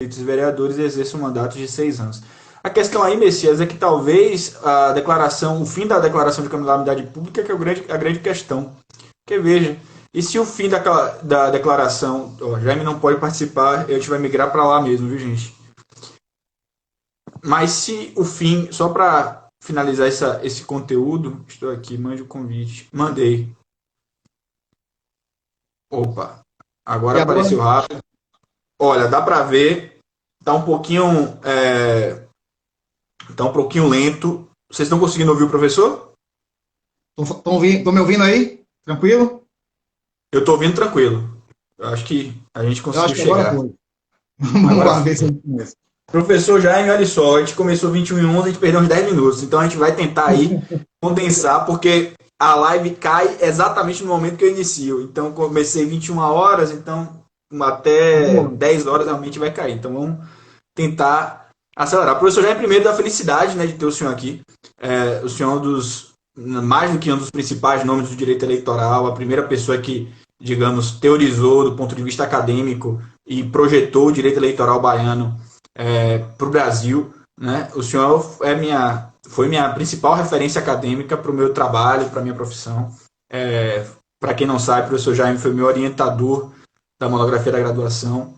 eleitos vereadores exerçam um mandato de 6 anos. A questão aí, Messias, é que talvez o fim da declaração de calamidade pública que é a grande questão. Porque veja, e se o fim da declaração, ó, Jaime não pode participar, a gente vai migrar para lá mesmo, viu, gente? Mas se o fim, só para finalizar esse conteúdo, estou aqui, mande o convite. Mandei. Opa, E agora agora, apareceu rápido. Olha, dá para ver, tá um pouquinho, tá um pouquinho lento. Vocês estão conseguindo ouvir o professor? estão me ouvindo aí? Tranquilo? Eu estou ouvindo tranquilo. Eu acho que a gente Eu conseguiu acho que agora chegar. foi. Vamos Agora lá ver se a foi. gente começa. Professor Jaime, olha só, a gente começou 21h11, a gente perdeu uns 10 minutos. Então a gente vai tentar aí condensar, porque a live cai exatamente no momento que eu inicio. Então comecei 21 horas, então até Vamos lá. 10 horas realmente vai cair. Então vamos tentar acelerar. Professor Jaime, primeiro da felicidade, né, de ter o senhor aqui. O senhor é um dos, mais do que um dos principais nomes do direito eleitoral, a primeira pessoa que, digamos, teorizou do ponto de vista acadêmico e projetou o direito eleitoral baiano para o Brasil. Né? O senhor foi minha principal referência acadêmica para o meu trabalho, para a minha profissão. Para quem não sabe, o professor Jaime foi meu orientador da monografia da graduação.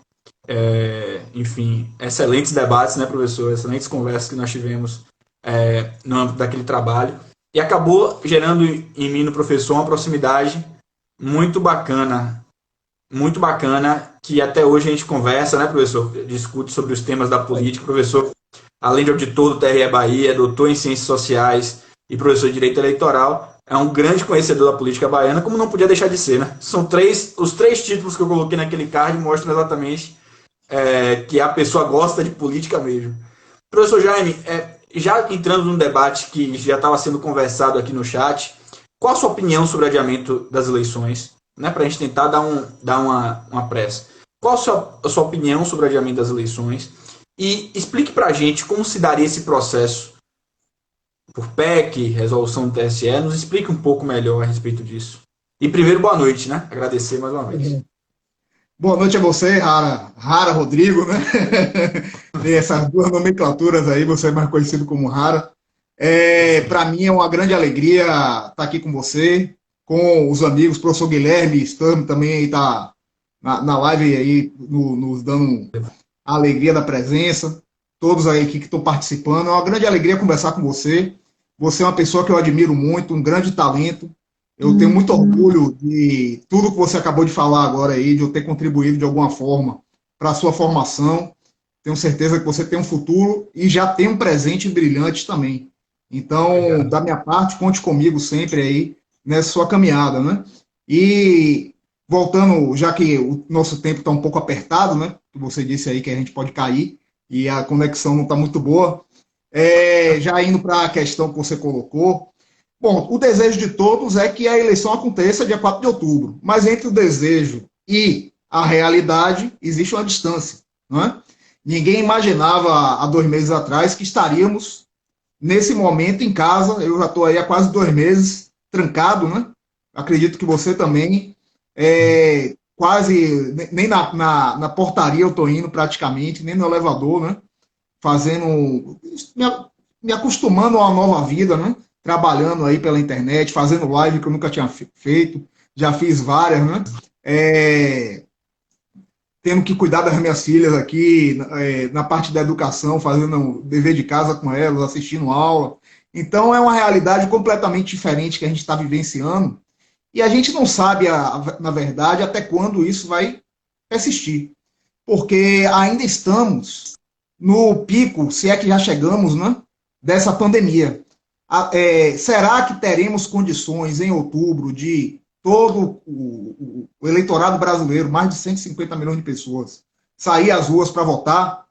Enfim, excelentes debates, né, professor? Excelentes conversas que nós tivemos no âmbito daquele trabalho. E acabou gerando em mim, no professor, uma proximidade muito bacana, que até hoje a gente conversa, né, professor? Discute sobre os temas da política. Professor, além de auditor do TRE Bahia, doutor em Ciências Sociais e professor de Direito Eleitoral, é um grande conhecedor da política baiana, como não podia deixar de ser, né? Os três títulos que eu coloquei naquele card mostram exatamente que a pessoa gosta de política mesmo. Professor Jaime, já entrando num debate que já estava sendo conversado aqui no chat, qual a sua opinião sobre o adiamento das eleições? Né, para a gente tentar dar uma pressa. Qual a sua opinião sobre o adiamento das eleições? E explique para a gente como se daria esse processo por PEC, resolução do TSE. Nos explique um pouco melhor a respeito disso. E primeiro, boa noite, né? Agradecer mais uma vez. Boa noite a você, Rara Rodrigo, né? Tem essas duas nomenclaturas aí, você é mais conhecido como Rara. Para mim é uma grande alegria estar aqui com você, com os amigos, professor Guilherme Stame também está na live aí, nos dando a alegria da presença, todos aí que estão participando. É uma grande alegria conversar com você. Você é uma pessoa que eu admiro muito, um grande talento. Eu tenho muito orgulho de tudo que você acabou de falar agora aí, de eu ter contribuído de alguma forma para a sua formação. Tenho certeza que você tem um futuro e já tem um presente brilhante também. Então, Obrigado. da minha parte, conte comigo sempre aí nessa sua caminhada, né? E voltando, já que o nosso tempo está um pouco apertado, né? Que você disse aí que a gente pode cair e a conexão não está muito boa. Já indo para a questão que você colocou, bom, o desejo de todos é que a eleição aconteça dia 4 de outubro, mas entre o desejo e a realidade existe uma distância, não é? Ninguém imaginava há 2 meses atrás que estaríamos nesse momento em casa. Eu já estou aí há quase 2 meses trancado, né? Acredito que você também. Quase nem na portaria eu estou indo praticamente, nem no elevador, né? Fazendo, me acostumando a uma nova vida, né? Trabalhando aí pela internet, fazendo live que eu nunca tinha feito, já fiz várias, né? É, Tendo que cuidar das minhas filhas aqui, na parte da educação, fazendo dever de casa com elas, assistindo aula. Então é uma realidade completamente diferente que a gente está vivenciando e a gente não sabe, na verdade, até quando isso vai persistir, porque ainda estamos no pico, se é que já chegamos, né, dessa pandemia. Será que teremos condições em outubro de todo o eleitorado brasileiro, mais de 150 milhões de pessoas, sair às ruas para votar?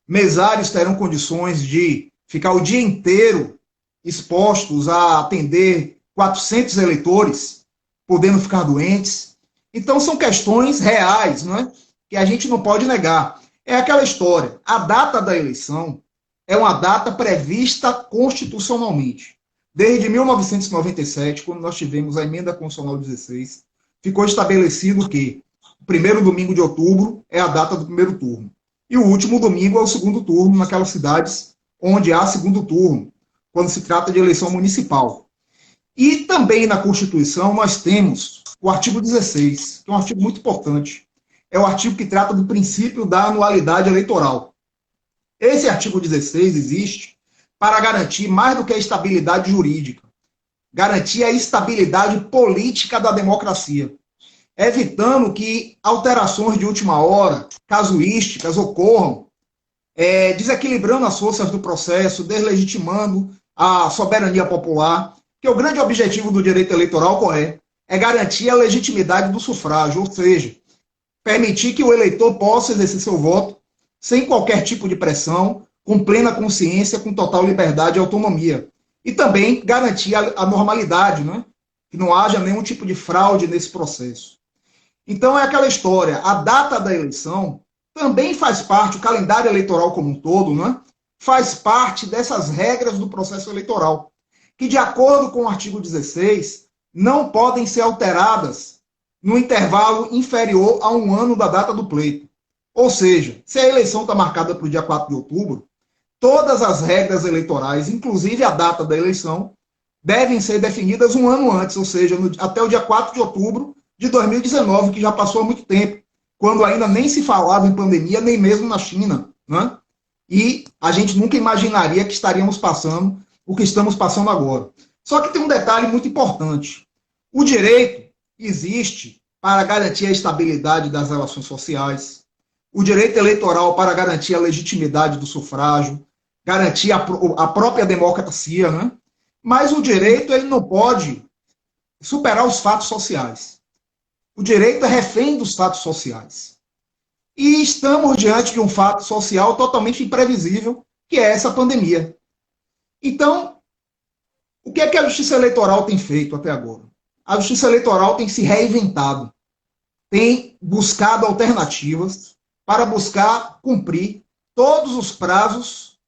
Mesários terão condições de ficar o dia inteiro expostos a atender 400 eleitores, podendo ficar doentes? Então, são questões reais, não é? Que a gente não pode negar. É aquela história, a data da eleição é uma data prevista constitucionalmente. Desde 1997, quando nós tivemos a emenda constitucional 16, ficou estabelecido que o primeiro domingo de outubro é a data do primeiro turno. e o último domingo é o segundo turno naquelas cidades onde há segundo turno, quando se trata de eleição municipal. E também na Constituição nós temos o artigo 16, que é um artigo muito importante. É o artigo que trata do princípio da anualidade eleitoral. Esse artigo 16 existe para garantir mais do que a estabilidade jurídica, garantir a estabilidade política da democracia, evitando que alterações de última hora, casuísticas, ocorram, desequilibrando as forças do processo, deslegitimando a soberania popular, que o grande objetivo do direito eleitoral qual é? É garantir a legitimidade do sufrágio, ou seja, permitir que o eleitor possa exercer seu voto sem qualquer tipo de pressão, com plena consciência, com total liberdade e autonomia. E também garantir a normalidade, né? Que não haja nenhum tipo de fraude nesse processo. Então é aquela história, a data da eleição também faz parte, o calendário eleitoral como um todo, né? Faz parte dessas regras do processo eleitoral, que de acordo com o artigo 16, não podem ser alteradas no intervalo inferior a um ano da data do pleito. Ou seja, se a eleição está marcada para o dia 4 de outubro, todas as regras eleitorais, inclusive a data da eleição, devem ser definidas um ano antes, ou seja, até o dia 4 de outubro de 2019, que já passou há muito tempo, quando ainda nem se falava em pandemia, nem mesmo na China, né? E a gente nunca imaginaria que estaríamos passando o que estamos passando agora. Só que tem um detalhe muito importante. O direito existe para garantir a estabilidade das relações sociais, o direito eleitoral para garantir a legitimidade do sufrágio, garantir a própria democracia, né? Mas o direito ele não pode superar os fatos sociais. O direito é refém dos fatos sociais. E estamos diante de um fato social totalmente imprevisível, que é essa pandemia. Então, o que é que a Justiça Eleitoral tem feito até agora? A Justiça Eleitoral tem se reinventado, tem buscado alternativas para buscar cumprir todos os prazos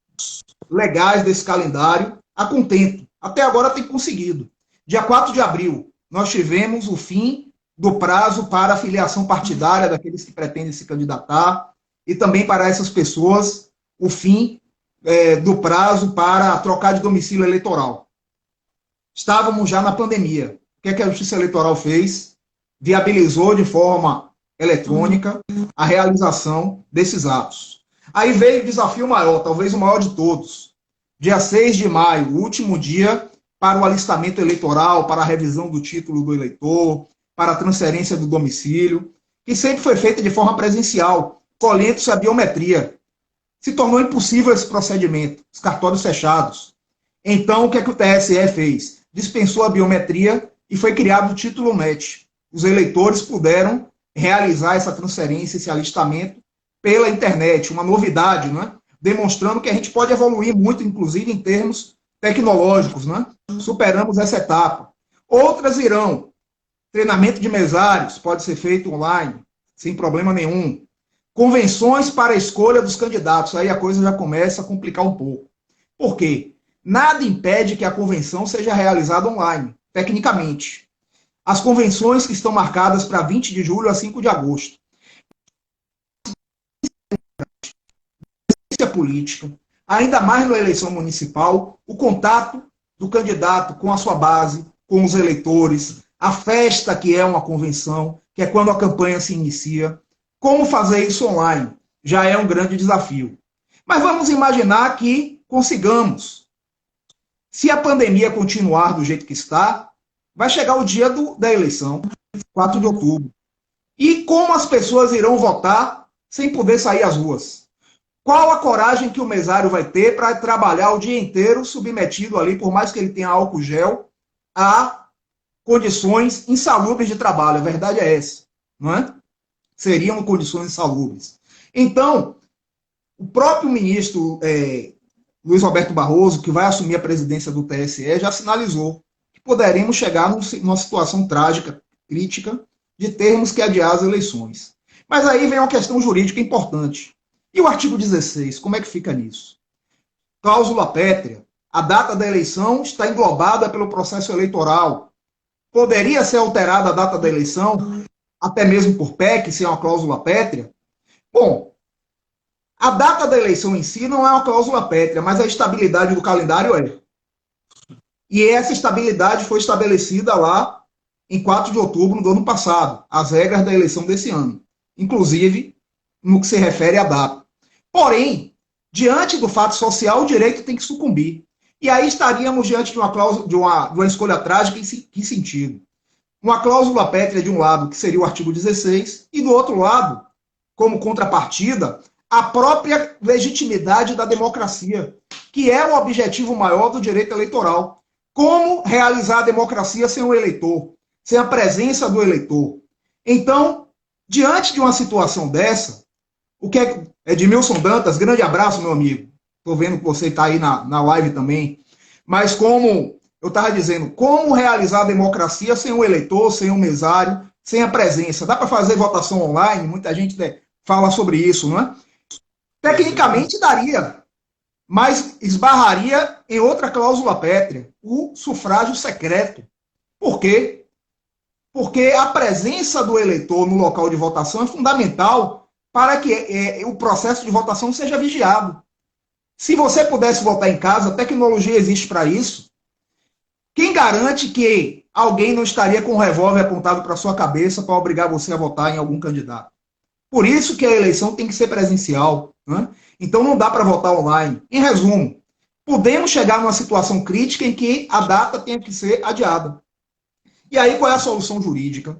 legais desse calendário a contento. Até agora tem conseguido. Dia 4 de abril, nós tivemos o fim do prazo para a filiação partidária daqueles que pretendem se candidatar e também para essas pessoas o fim do prazo para trocar de domicílio eleitoral. Estávamos já na pandemia. O que é que a Justiça Eleitoral fez? Viabilizou de forma eletrônica a realização desses atos. Aí veio o desafio maior, talvez o maior de todos. Dia 6 de maio, o último dia para o alistamento eleitoral, para a revisão do título do eleitor, para a transferência do domicílio, que sempre foi feita de forma presencial, colhendo-se a biometria. Se tornou impossível esse procedimento, os cartórios fechados. Então, o que é que o TSE fez? Dispensou a biometria e foi criado o título NET. Os eleitores puderam realizar essa transferência, esse alistamento, pela internet, uma novidade, né? Demonstrando que a gente pode evoluir muito, inclusive em termos tecnológicos, né? Superamos essa etapa. Outras irão. Treinamento de mesários pode ser feito online, sem problema nenhum. Convenções para a escolha dos candidatos, aí a coisa já começa a complicar um pouco. Por quê? Nada impede que a convenção seja realizada online, tecnicamente. As convenções que estão marcadas para 20 de julho a 5 de agosto. Política, ainda mais na eleição municipal, o contato do candidato com a sua base, com os eleitores, a festa que é uma convenção, que é quando a campanha se inicia. Como fazer isso online? Já é um grande desafio. Mas vamos imaginar que consigamos. Se a pandemia continuar do jeito que está, vai chegar o dia da eleição, 4 de outubro. E como as pessoas irão votar sem poder sair às ruas? Qual a coragem que o mesário vai ter para trabalhar o dia inteiro submetido ali, por mais que ele tenha álcool gel, a condições insalubres de trabalho? A verdade é essa, não é? Seriam condições insalubres. Então, o próprio ministro Luiz Roberto Barroso, que vai assumir a presidência do TSE, já sinalizou que poderemos chegar numa situação trágica, crítica, de termos que adiar as eleições. Mas aí vem uma questão jurídica importante. E o artigo 16, como é que fica nisso? Cláusula pétrea. A data da eleição está englobada pelo processo eleitoral. Poderia ser alterada a data da eleição, até mesmo por PEC, se é uma cláusula pétrea? Bom, A data da eleição em si não é uma cláusula pétrea, mas a estabilidade do calendário é. E essa estabilidade foi estabelecida lá em 4 de outubro do ano passado, as regras da eleição desse ano, inclusive no que se refere à data. Porém, diante do fato social, o direito tem que sucumbir. E aí estaríamos diante de uma cláusula, de uma escolha trágica em que sentido? Uma cláusula pétrea de um lado, que seria o artigo 16, e do outro lado, como contrapartida, a própria legitimidade da democracia, que é o objetivo maior do direito eleitoral. Como realizar a democracia sem o eleitor, sem a presença do eleitor? Então, diante de uma situação dessa, o que é Edmilson Dantas, grande abraço, meu amigo. Estou vendo que você está aí na live também. Mas como eu estava dizendo, como realizar a democracia sem o eleitor, sem o mesário, sem a presença? Dá para fazer votação online? Muita gente fala sobre isso, não é? Tecnicamente daria, mas esbarraria em outra cláusula pétrea, o sufrágio secreto. Por quê? Porque a presença do eleitor no local de votação é fundamental para que o processo de votação seja vigiado. Se você pudesse votar em casa, a tecnologia existe para isso. Quem garante que alguém não estaria com um revólver apontado para sua cabeça para obrigar você a votar em algum candidato? Por isso que a eleição tem que ser presencial, né? Então não dá para votar online. Em resumo, podemos chegar numa situação crítica em que a data tenha que ser adiada. E aí qual é a solução jurídica?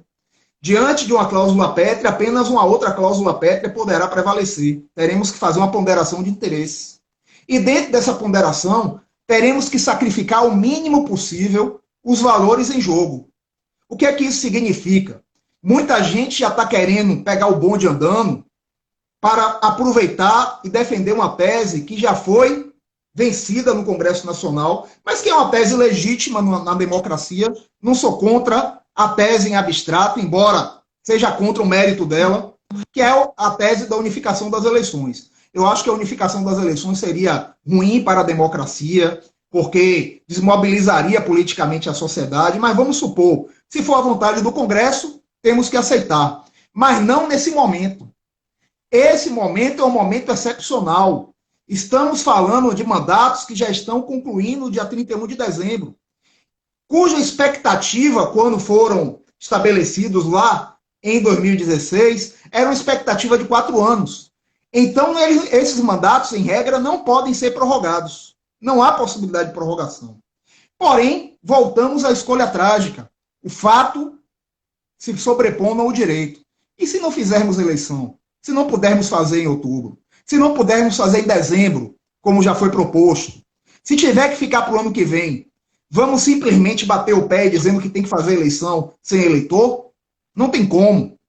Diante de uma cláusula pétrea, apenas uma outra cláusula pétrea poderá prevalecer. Teremos que fazer uma ponderação de interesses. E dentro dessa ponderação, teremos que sacrificar o mínimo possível os valores em jogo. O que é que isso significa? Muita gente já está querendo pegar o bonde andando para aproveitar e defender uma tese que já foi vencida no Congresso Nacional, mas que é uma tese legítima na democracia. Não sou contra a tese em abstrato, embora seja contra o mérito dela, que é a tese da unificação das eleições. Eu acho que a unificação das eleições seria ruim para a democracia, porque desmobilizaria politicamente a sociedade, mas vamos supor, se for a vontade do Congresso, temos que aceitar. Mas não nesse momento. Esse momento é um momento excepcional. Estamos falando de mandatos que já estão concluindo no dia 31 de dezembro, cuja expectativa, quando foram estabelecidos lá em 2016, era uma expectativa de 4 anos. Então, esses mandatos, em regra, não podem ser prorrogados. Não há possibilidade de prorrogação. Porém, voltamos à escolha trágica. O fato se sobrepondo ao direito. E se não fizermos eleição? Se não pudermos fazer em outubro? Se não pudermos fazer em dezembro, como já foi proposto? Se tiver que ficar para o ano que vem, vamos simplesmente bater o pé dizendo que tem que fazer eleição sem eleitor? Não tem como.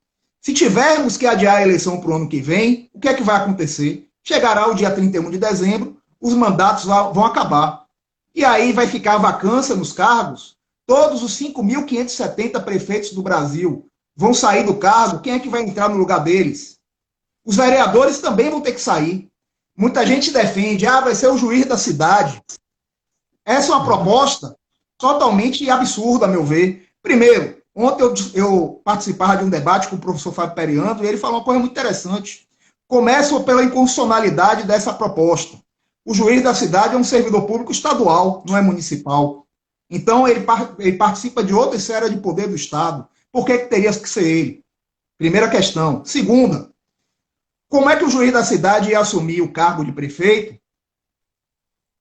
Se tivermos que adiar a eleição para o ano que vem, o que é que vai acontecer? Chegará o dia 31 de dezembro, os mandatos vão acabar. E aí vai ficar a vacância nos cargos. Todos os 5.570 prefeitos do Brasil vão sair do cargo. Quem é que vai entrar no lugar deles? Os vereadores também vão ter que sair. Muita gente defende, vai ser o juiz da cidade. Essa é uma proposta totalmente absurda, a meu ver. Primeiro, ontem eu participava de um debate com o professor Fábio Periandro e ele falou uma coisa muito interessante. Começa pela inconstitucionalidade dessa proposta. O juiz da cidade é um servidor público estadual, não é municipal. Então, ele participa de outra esfera de poder do Estado. Por que teria que ser ele? Primeira questão. Segunda, como é que o juiz da cidade ia assumir o cargo de prefeito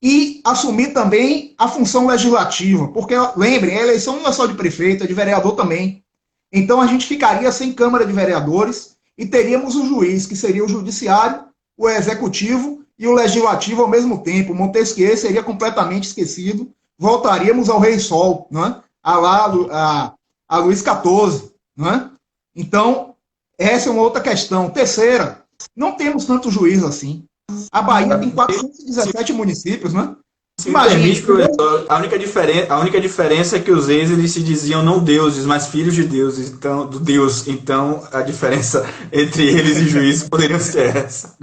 e assumir também a função legislativa? Porque, lembrem, a eleição não é só de prefeito, é de vereador também. Então, a gente ficaria sem Câmara de Vereadores e teríamos o juiz, que seria o judiciário, o executivo e o legislativo ao mesmo tempo. Montesquieu seria completamente esquecido. Voltaríamos ao Rei Sol, não é? a Luís XIV. Não é? Então, essa é uma outra questão. Terceira, não temos tanto juiz assim. A Bahia tem 417 municípios, né? Imagine, professor, a única diferença é que os reis eles se diziam não deuses, mas filhos de deuses, então, do Deus. Então, a diferença entre eles e juízes poderia ser essa.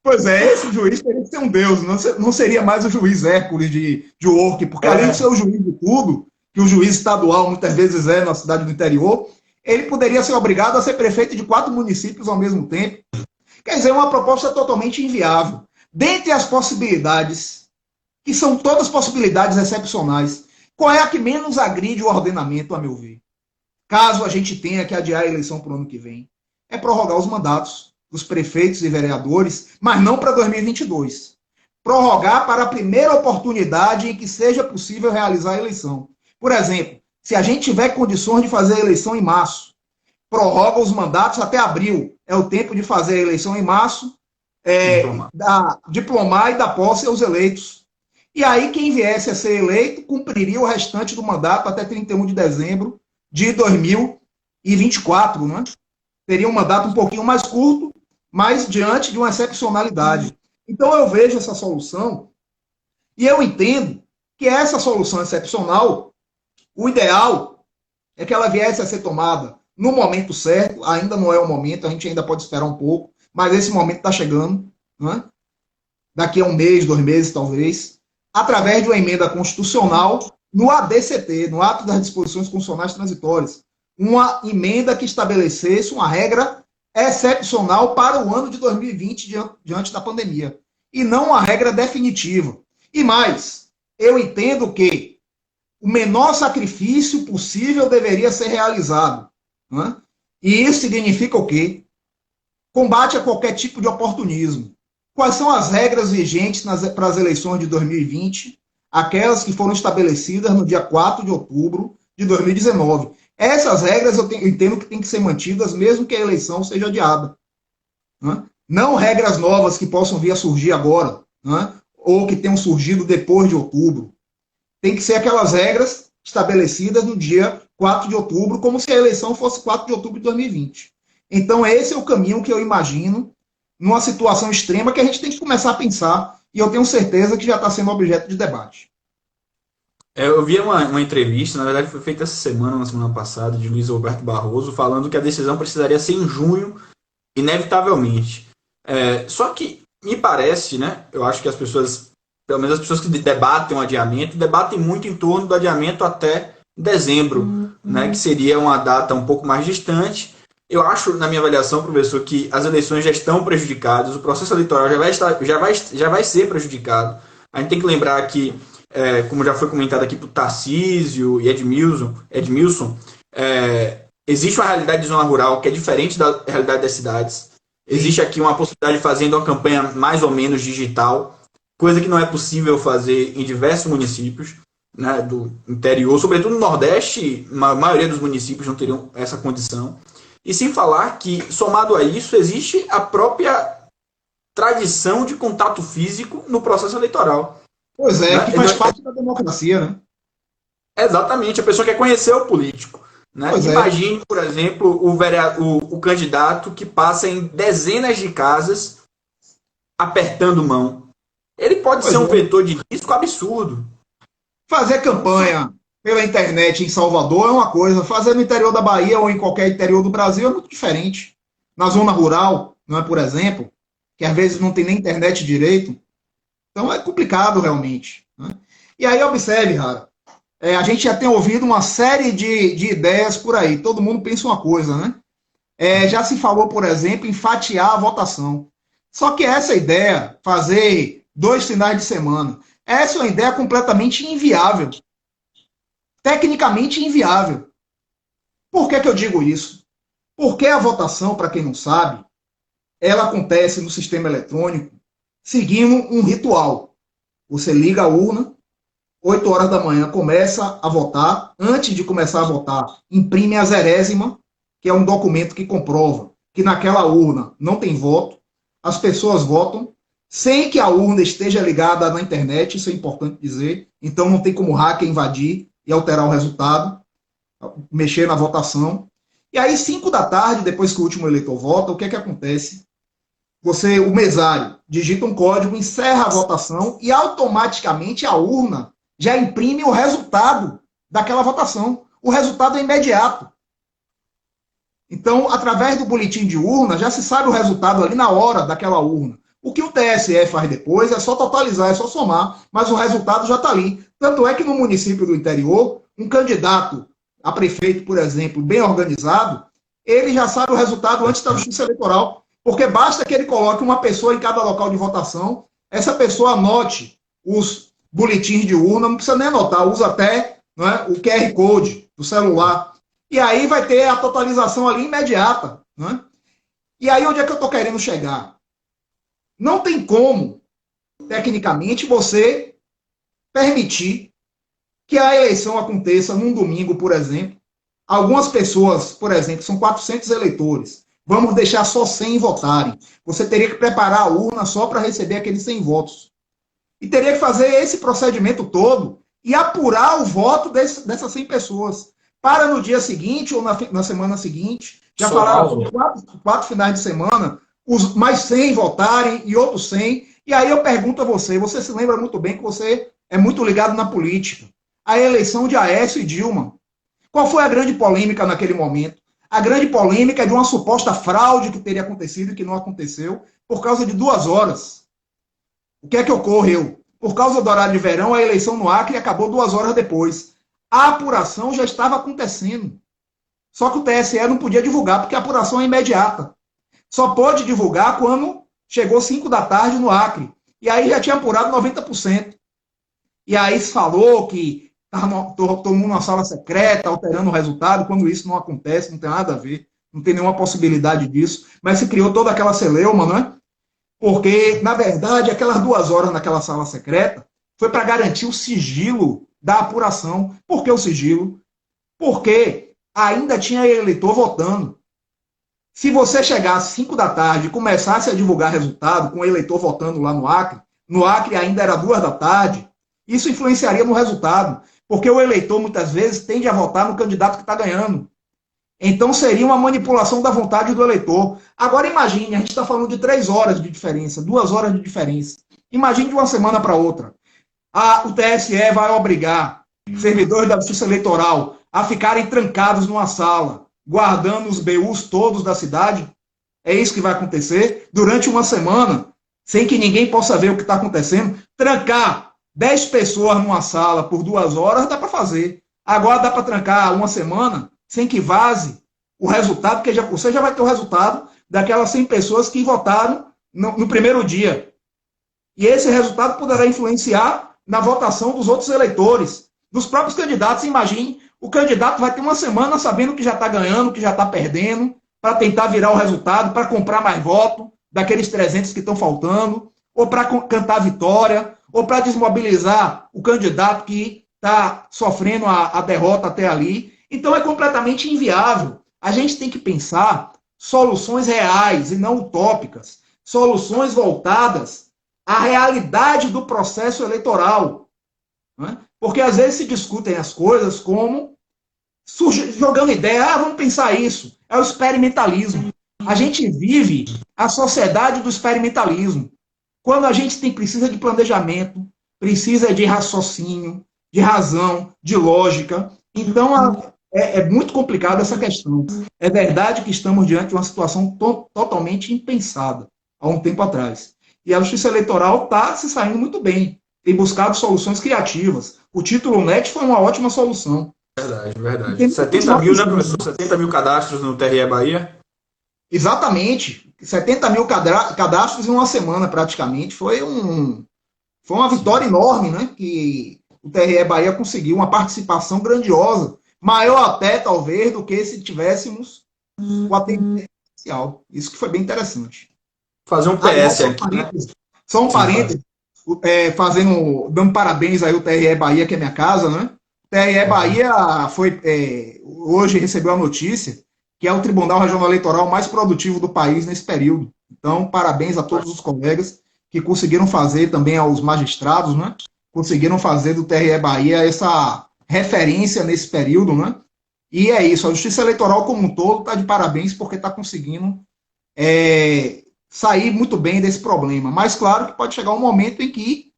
Pois é, esse juiz teria que ser um deus, não seria mais o juiz Hércules de Orque, porque além de ser o juiz de tudo, que o juiz estadual muitas vezes é na cidade do interior, ele poderia ser obrigado a ser prefeito de 4 municípios ao mesmo tempo. Quer dizer, uma proposta totalmente inviável. Dentre as possibilidades, que são todas possibilidades excepcionais, qual é a que menos agride o ordenamento, a meu ver? Caso a gente tenha que adiar a eleição para o ano que vem, é prorrogar os mandatos dos prefeitos e vereadores, mas não para 2022. Prorrogar para a primeira oportunidade em que seja possível realizar a eleição. Por exemplo, se a gente tiver condições de fazer a eleição em março, prorroga os mandatos até abril. É o tempo de fazer a eleição em março, diplomar e dar posse aos eleitos. E aí, quem viesse a ser eleito cumpriria o restante do mandato até 31 de dezembro de 2024, né? Teria um mandato um pouquinho mais curto, mas diante de uma excepcionalidade. Então, eu vejo essa solução e eu entendo que essa solução excepcional, o ideal é que ela viesse a ser tomada no momento certo. Ainda não é o momento, a gente ainda pode esperar um pouco, mas esse momento está chegando, né? Daqui a um mês, 2 meses, talvez, através de uma emenda constitucional no ADCT, no Ato das Disposições Constitucionais Transitórias. Uma emenda que estabelecesse uma regra excepcional para o ano de 2020, diante da pandemia, e não uma regra definitiva. E mais, eu entendo que o menor sacrifício possível deveria ser realizado, né? E isso significa o quê? Combate a qualquer tipo de oportunismo. Quais são as regras vigentes para as eleições de 2020? Aquelas que foram estabelecidas no dia 4 de outubro de 2019. Essas regras eu entendo que têm que ser mantidas, mesmo que a eleição seja adiada, né? Não regras novas que possam vir a surgir agora, né? Ou que tenham surgido depois de outubro. Tem que ser aquelas regras estabelecidas no dia 4 de outubro, como se a eleição fosse 4 de outubro de 2020. Então, esse é o caminho que eu imagino numa situação extrema que a gente tem que começar a pensar, e eu tenho certeza que já está sendo objeto de debate. Eu vi uma entrevista, na verdade foi feita essa semana, na semana passada, de Luiz Roberto Barroso, falando que a decisão precisaria ser em junho, inevitavelmente. Só que me parece, né? Eu acho que as pessoas, pelo menos as pessoas que debatem o adiamento, debatem muito em torno do adiamento até dezembro, né? Que seria uma data um pouco mais distante. Eu acho, na minha avaliação, professor, que as eleições já estão prejudicadas, o processo eleitoral já vai ser prejudicado. A gente tem que lembrar que, como já foi comentado aqui por Tarcísio e Edmilson, existe uma realidade de zona rural que é diferente da realidade das cidades. Existe aqui uma possibilidade de fazer uma campanha mais ou menos digital, coisa que não é possível fazer em diversos municípios, né, do interior, sobretudo no Nordeste, a maioria dos municípios não teriam essa condição. E sem falar que, somado a isso, existe a própria tradição de contato físico no processo eleitoral. Pois é, né? Que faz parte da democracia, né? Exatamente, a pessoa quer conhecer o político. Né? Imagine, por exemplo, o candidato que passa em dezenas de casas apertando mão. Ele pode ser um vetor de risco absurdo. Fazer campanha pela internet em Salvador é uma coisa, fazer no interior da Bahia ou em qualquer interior do Brasil é muito diferente. Na zona rural, não é, por exemplo, que às vezes não tem nem internet direito. Então é complicado realmente, né? E aí observe, Rara, a gente já tem ouvido uma série de ideias por aí. Todo mundo pensa uma coisa, né? Já se falou, por exemplo, em fatiar a votação. Só que essa ideia, fazer 2 finais de semana, essa é uma ideia completamente inviável. Tecnicamente inviável. Por que eu digo isso? Porque a votação, para quem não sabe, ela acontece no sistema eletrônico seguindo um ritual. Você liga a urna, 8 horas da manhã começa a votar. Antes de começar a votar, imprime a zerésima, que é um documento que comprova que naquela urna não tem voto. As pessoas votam sem que a urna esteja ligada na internet, isso é importante dizer. Então não tem como hacker invadir e alterar o resultado, mexer na votação. E aí, 5 da tarde, depois que o último eleitor vota, o que acontece? O mesário, digita um código, encerra a votação e automaticamente a urna já imprime o resultado daquela votação. O resultado é imediato. Então, através do boletim de urna, já se sabe o resultado ali na hora daquela urna. O que o TSE faz depois é só totalizar, é só somar, mas o resultado já está ali. Tanto é que no município do interior, um candidato a prefeito, por exemplo, bem organizado, ele já sabe o resultado antes da Justiça Eleitoral. Porque basta que ele coloque uma pessoa em cada local de votação, essa pessoa anote os boletins de urna, não precisa nem anotar, usa até, não é, o QR Code do celular. E aí vai ter a totalização ali imediata. Não é? E aí onde é que eu estou querendo chegar? Não tem como, tecnicamente, você permitir que a eleição aconteça num domingo, por exemplo. Algumas pessoas, por exemplo, são 400 eleitores. Vamos deixar só 100 votarem. Você teria que preparar a urna só para receber aqueles 100 votos. E teria que fazer esse procedimento todo e apurar o voto dessas 100 pessoas. Para no dia seguinte ou na semana seguinte, já falaram quatro finais de semana, os mais 100 votarem e outros 100. E aí eu pergunto a você se lembra muito bem que você é muito ligado na política. A eleição de Aécio e Dilma. Qual foi a grande polêmica naquele momento? A grande polêmica é de uma suposta fraude que teria acontecido e que não aconteceu por causa de 2 horas. O que é que ocorreu? Por causa do horário de verão, a eleição no Acre acabou 2 horas depois. A apuração já estava acontecendo. Só que o TSE não podia divulgar, porque a apuração é imediata. Só pôde divulgar quando chegou 5 da tarde no Acre. E aí já tinha apurado 90%. E aí se falou que estava todo mundo numa sala secreta, alterando o resultado, quando isso não acontece, não tem nada a ver, não tem nenhuma possibilidade disso. Mas se criou toda aquela celeuma, não é? Porque, na verdade, aquelas 2 horas naquela sala secreta foi para garantir o sigilo da apuração. Por que o sigilo? Porque ainda tinha eleitor votando. Se você chegasse 5 da tarde e começasse a divulgar resultado com o eleitor votando lá no Acre ainda era 2 da tarde, isso influenciaria no resultado, porque o eleitor muitas vezes tende a votar no candidato que está ganhando. Então seria uma manipulação da vontade do eleitor. Agora imagine, a gente está falando de 3 horas de diferença, 2 horas de diferença. Imagine de uma semana para outra. O TSE vai obrigar servidores da Justiça Eleitoral a ficarem trancados numa sala, guardando os BUs todos da cidade. É isso que vai acontecer durante uma semana, sem que ninguém possa ver o que está acontecendo. Trancar 10 pessoas numa sala por 2 horas dá para fazer. Agora dá para trancar uma semana sem que vaze o resultado, porque você já vai ter o resultado daquelas 100 pessoas que votaram no primeiro dia. E esse resultado poderá influenciar na votação dos outros eleitores, dos próprios candidatos. Imagine, o candidato vai ter uma semana sabendo que já está ganhando, que já está perdendo, para tentar virar o resultado, para comprar mais voto daqueles 300 que estão faltando, ou para cantar vitória, ou para desmobilizar o candidato que está sofrendo a derrota até ali. Então é completamente inviável. A gente tem que pensar soluções reais e não utópicas, soluções voltadas à realidade do processo eleitoral. Né? Porque às vezes se discutem as coisas como jogando ideia, vamos pensar isso. É o experimentalismo. A gente vive a sociedade do experimentalismo. Quando a gente precisa de planejamento, precisa de raciocínio, de razão, de lógica. Então, é muito complicada essa questão. É verdade que estamos diante de uma situação totalmente impensada há um tempo atrás. E a Justiça Eleitoral está se saindo muito bem. Tem buscado soluções criativas. O título NET foi uma ótima solução. Verdade. 70 mil, né, professor? 70 mil cadastros no TRE Bahia? Exatamente. 70 mil cadastros em uma semana, praticamente. Foi uma vitória enorme, né? Que o TRE Bahia conseguiu, uma participação grandiosa. Maior até, talvez, do que se tivéssemos o atendimento especial. Isso que foi bem interessante. Fazer um PS aqui, né? Só um parênteses, dando parabéns aí ao TRE Bahia, que é minha casa, né? O TRE Bahia hoje recebeu a notícia que é o Tribunal Regional Eleitoral mais produtivo do país nesse período. Então, parabéns a todos os colegas que conseguiram fazer, também aos magistrados, né? Conseguiram fazer do TRE Bahia essa referência nesse período, né? E é isso, a Justiça Eleitoral como um todo está de parabéns porque está conseguindo sair muito bem desse problema. Mas claro que pode chegar um momento em que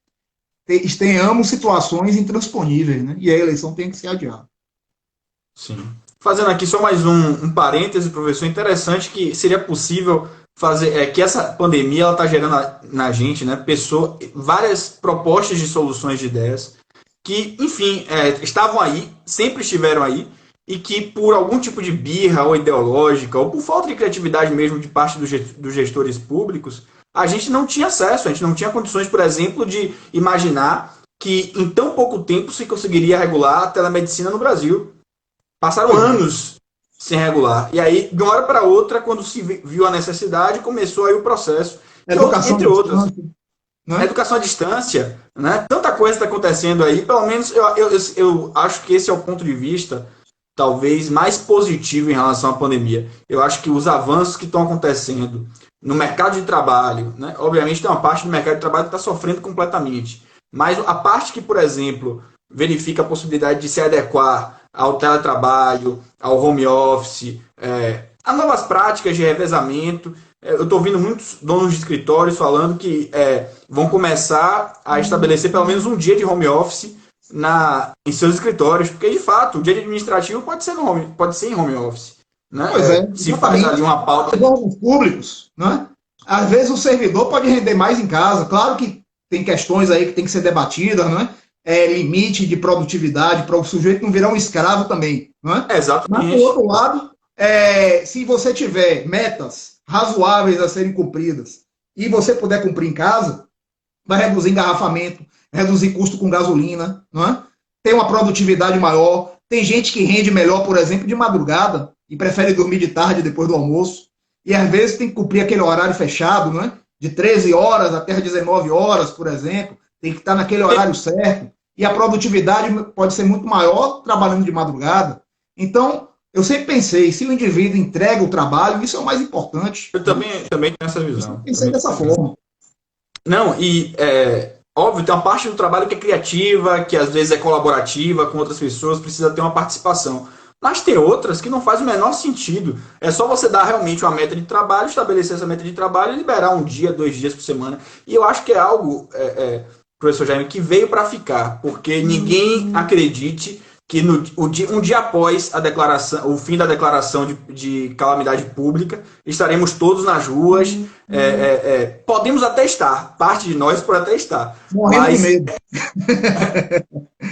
tenhamos situações intransponíveis, né? E a eleição tem que ser adiada. Sim. Fazendo aqui só mais um parêntese, professor, interessante que seria possível fazer, que essa pandemia está gerando na gente, né, várias propostas de soluções de ideias que, enfim, estavam aí, sempre estiveram aí, e que por algum tipo de birra ou ideológica, ou por falta de criatividade mesmo de parte dos gestores públicos, a gente não tinha acesso, a gente não tinha condições, por exemplo, de imaginar que em tão pouco tempo se conseguiria regular a telemedicina no Brasil. Passaram anos sem regular. E aí, de uma hora para outra, quando se viu a necessidade, começou aí o processo. Educação Entre outras. Né? Educação à distância, né? Tanta coisa está acontecendo aí. Pelo menos eu acho que esse é o ponto de vista talvez mais positivo em relação à pandemia. Eu acho que os avanços que estão acontecendo no mercado de trabalho, né? Obviamente tem uma parte do mercado de trabalho que está sofrendo completamente, mas a parte que, por exemplo, verifica a possibilidade de se adequar ao teletrabalho, ao home office, a novas práticas de revezamento. Eu estou ouvindo muitos donos de escritórios falando que vão começar a estabelecer pelo menos um dia de home office em seus escritórios, porque de fato o dia administrativo pode ser em home office, né? Pois é, se faz ali uma pauta. Os órgãos públicos, né? Às vezes o servidor pode render mais em casa, claro que tem questões aí que tem que ser debatidas, né? Limite de produtividade para o sujeito não virar um escravo também, né? Exatamente. Mas por outro lado, se você tiver metas razoáveis a serem cumpridas e você puder cumprir em casa, vai reduzir engarrafamento, reduzir custo com gasolina, não é? Tem uma produtividade maior. Tem gente que rende melhor, por exemplo, de madrugada e prefere dormir de tarde depois do almoço. E às vezes tem que cumprir aquele horário fechado, não é? De 13 horas até 19 horas, por exemplo. Tem que estar naquele horário certo. E a produtividade pode ser muito maior trabalhando de madrugada. Então, eu sempre pensei, se o indivíduo entrega o trabalho, isso é o mais importante. Eu também tenho essa visão. Eu pensei dessa forma. Não, e óbvio, tem uma parte do trabalho que é criativa, que às vezes é colaborativa com outras pessoas, precisa ter uma participação. Mas tem outras que não faz o menor sentido. É só você dar realmente uma meta de trabalho, estabelecer essa meta de trabalho e liberar um dia, 2 dias por semana. E eu acho que é algo, professor Jaime, que veio para ficar, porque ninguém acredite que um dia após o fim da declaração de calamidade pública, estaremos todos nas ruas. Podemos até estar, parte de nós pode até estar. Morrendo de medo.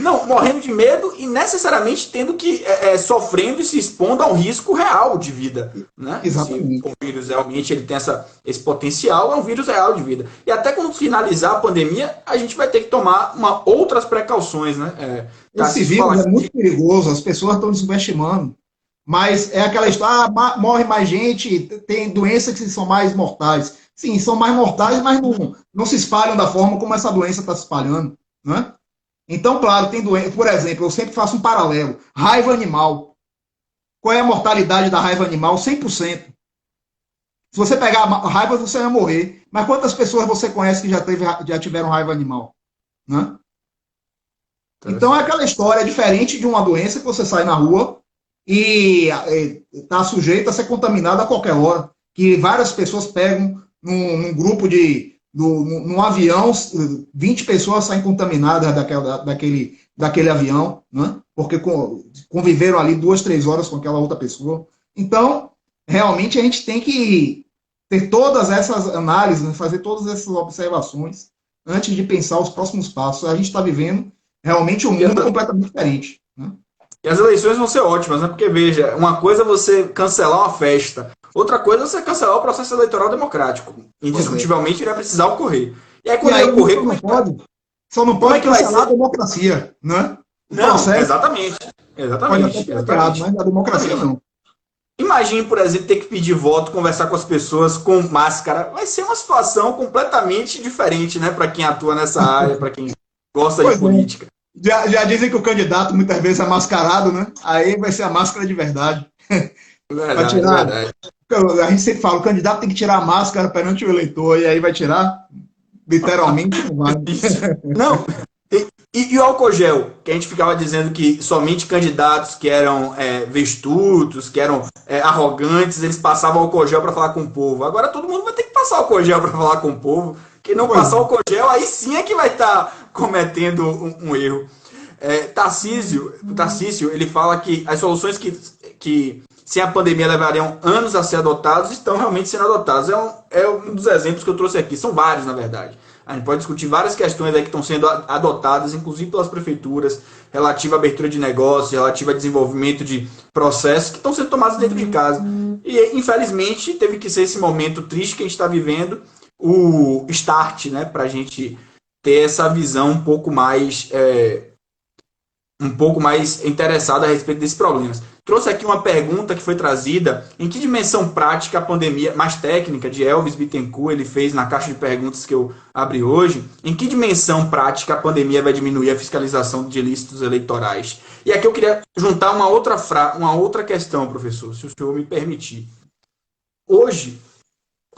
Não, morrendo de medo e necessariamente tendo que sofrendo e se expondo a um risco real de vida. Né? Exatamente. Se o vírus realmente ele tem esse potencial, é um vírus real de vida. E até quando finalizar a pandemia, a gente vai ter que tomar outras precauções. Né? Esse vírus é muito perigoso, as pessoas estão subestimando. Mas é aquela história, morre mais gente, tem doenças que são mais mortais. Sim, são mais mortais, mas não se espalham da forma como essa doença está se espalhando. Né? Então, claro, tem doença. Por exemplo, eu sempre faço um paralelo. Raiva animal. Qual é a mortalidade da raiva animal? 100%. Se você pegar a raiva, você vai morrer. Mas quantas pessoas você conhece que já tiveram raiva animal? Né? Então, é aquela história diferente de uma doença que você sai na rua e está sujeito a ser contaminado a qualquer hora. Que várias pessoas pegam num grupo num avião, 20 pessoas saem contaminadas daquele avião, né? Porque conviveram ali 2, 3 horas com aquela outra pessoa. Então, realmente, a gente tem que ter todas essas análises, né? Fazer todas essas observações antes de pensar os próximos passos. A gente está vivendo realmente um mundo completamente diferente. Né? E as eleições vão ser ótimas, né? Porque, veja, uma coisa é você cancelar uma festa, outra coisa é você cancelar o processo eleitoral democrático. Indiscutivelmente, ele vai precisar ocorrer. E aí, quando ele ocorrer... Só não pode cancelar a democracia, né? Não, exatamente. Pode até ter alterado, mas a democracia não. Imagine, por exemplo, ter que pedir voto, conversar com as pessoas com máscara. Vai ser uma situação completamente diferente, né? Para quem atua nessa área, para quem gosta de política. Já dizem que o candidato muitas vezes é mascarado, né? Aí vai ser a máscara de verdade. Verdade. A gente sempre fala, o candidato tem que tirar a máscara perante o eleitor, e aí vai tirar, literalmente, não vai. Não. E o álcool gel, que a gente ficava dizendo que somente candidatos que eram vestutos, que eram arrogantes, eles passavam álcool gel para falar com o povo. Agora todo mundo vai ter que passar álcool gel para falar com o povo. Quem não passar álcool gel, aí sim é que vai estar cometendo um erro. Tarcísio, ele fala que as soluções que sem a pandemia levariam anos a ser adotadas, estão realmente sendo adotadas. É um dos exemplos que eu trouxe aqui, são vários, na verdade. A gente pode discutir várias questões aí que estão sendo adotadas, inclusive pelas prefeituras, relativa à abertura de negócios, relativa a desenvolvimento de processos que estão sendo tomados dentro de casa. E, infelizmente, teve que ser esse momento triste que a gente está vivendo, o start, né, para a gente ter essa visão um pouco mais interessada a respeito desses problemas. Trouxe aqui uma pergunta que foi trazida: em que dimensão prática a pandemia, mais técnica, de Elvis Bittencourt, ele fez na caixa de perguntas que eu abri hoje, em que dimensão prática a pandemia vai diminuir a fiscalização de ilícitos eleitorais? E aqui eu queria juntar uma outra questão, professor, se o senhor me permitir. Hoje,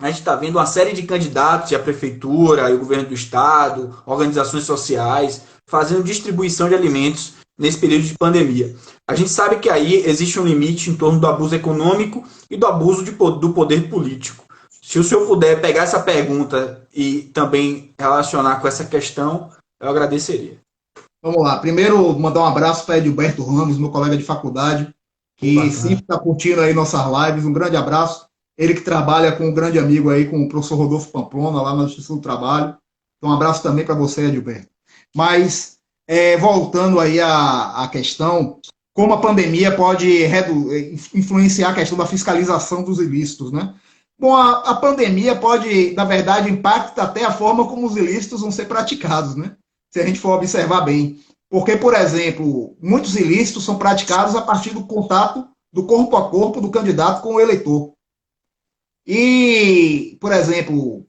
a gente está vendo uma série de candidatos, a prefeitura, o governo do estado, organizações sociais, fazendo distribuição de alimentos nesse período de pandemia. A gente sabe que aí existe um limite em torno do abuso econômico e do abuso do poder político. Se o senhor puder pegar essa pergunta e também relacionar com essa questão, eu agradeceria. Vamos lá. Primeiro, mandar um abraço para Edilberto Ramos, meu colega de faculdade, que sempre está curtindo aí nossas lives. Um grande abraço. Ele que trabalha com um grande amigo aí, com o professor Rodolfo Pamplona, lá na Justiça do Trabalho. Então, um abraço também para você, Edilberto. Mas, voltando aí à questão, como a pandemia pode influenciar a questão da fiscalização dos ilícitos, né? Bom, a pandemia pode, na verdade, impacta até a forma como os ilícitos vão ser praticados, né? Se a gente for observar bem. Porque, por exemplo, muitos ilícitos são praticados a partir do contato do corpo a corpo do candidato com o eleitor. E, por exemplo,